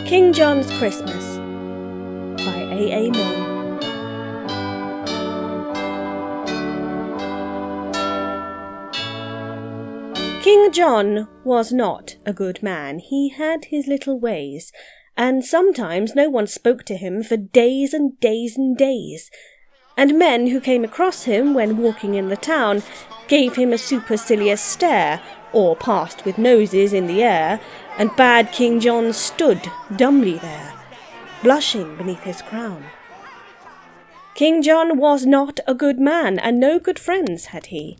King John's Christmas by A. Milne. King John was not a good man. He had his little ways, and sometimes no one spoke to him for days and days and days. And men who came across him when walking in the town gave him a supercilious stare, or passed with noses in the air, and bad King John stood dumbly there, blushing beneath his crown. King John was not a good man, and no good friends had he.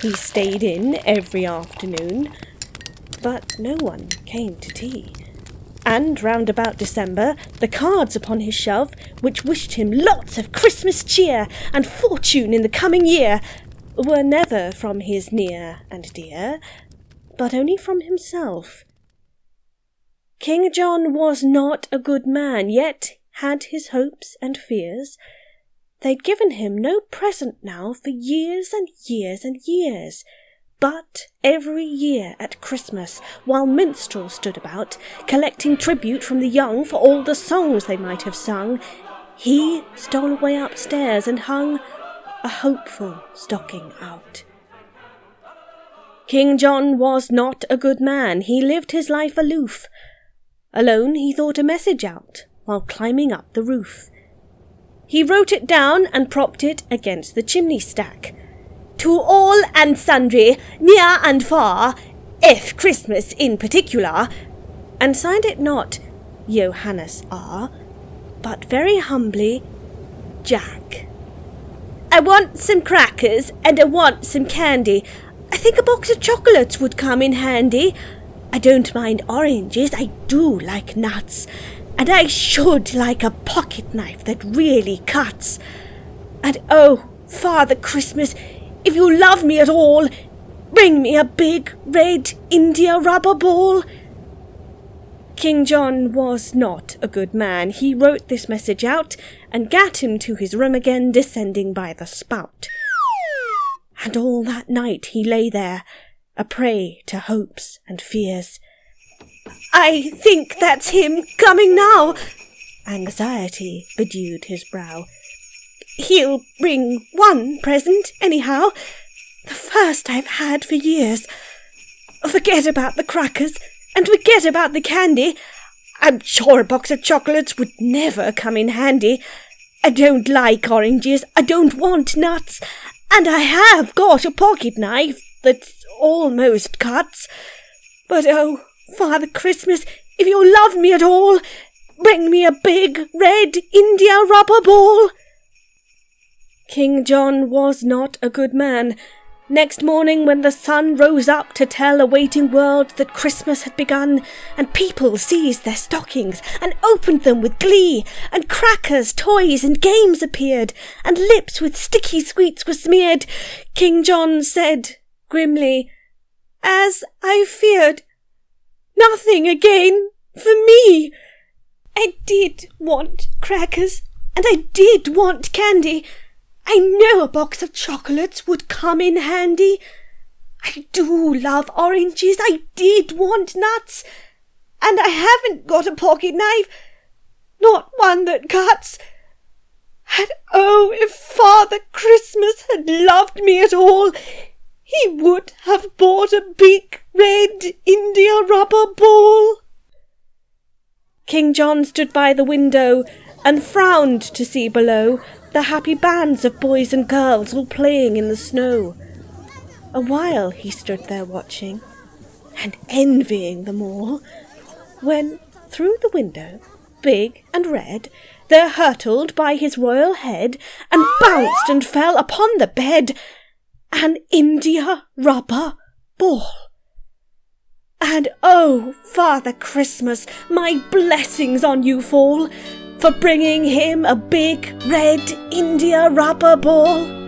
He stayed in every afternoon, but no one came to tea. And round about December, the cards upon his shelf, which wished him lots of Christmas cheer and fortune in the coming year, were never from his near and dear, but only from himself. King John was not a good man, yet had his hopes and fears. They'd given him no present now for years and years and years. But every year at Christmas, while minstrels stood about, collecting tribute from the young for all the songs they might have sung, he stole away upstairs and hung a hopeful stocking out. King John was not a good man. He lived his life aloof. Alone he thought a message out while climbing up the roof. He wrote it down and propped it against the chimney stack. To all and sundry, near and far, if Christmas in particular, and signed it not Johannes R., but very humbly, Jack. I want some crackers and I want some candy. I think a box of chocolates would come in handy. I don't mind oranges, I do like nuts, and I should like a pocket knife that really cuts. And oh, Father Christmas, if you love me at all, bring me a big red India rubber ball. King John was not a good man. He wrote this message out and gat him to his room again, descending by the spout. And all that night he lay there, a prey to hopes and fears. I think that's him coming now. Anxiety bedewed his brow. He'll bring one present, anyhow, the first I've had for years. Forget about the crackers, and forget about the candy. I'm sure a box of chocolates would never come in handy. I don't like oranges, I don't want nuts, and I have got a pocket knife that almost cuts. But oh, Father Christmas, if you love me at all, bring me a big red India rubber ball. King John was not a good man. Next morning, when the sun rose up to tell a waiting world that Christmas had begun, and people seized their stockings and opened them with glee, and crackers, toys, and games appeared, and lips with sticky sweets were smeared, King John said grimly, as I feared, nothing again for me. I did want crackers, and I did want candy. I know a box of chocolates would come in handy. I do love oranges, I did want nuts, and I haven't got a pocket knife, not one that cuts. And oh, if Father Christmas had loved me at all, he would have bought a big red India rubber ball. King John stood by the window and frowned to see below the happy bands of boys and girls all playing in the snow. A while he stood there watching and envying them all, when through the window, big and red, there hurtled by his royal head and bounced and fell upon the bed an India rubber ball. And oh, Father Christmas, my blessings on you fall, for bringing him a big red India rubber ball.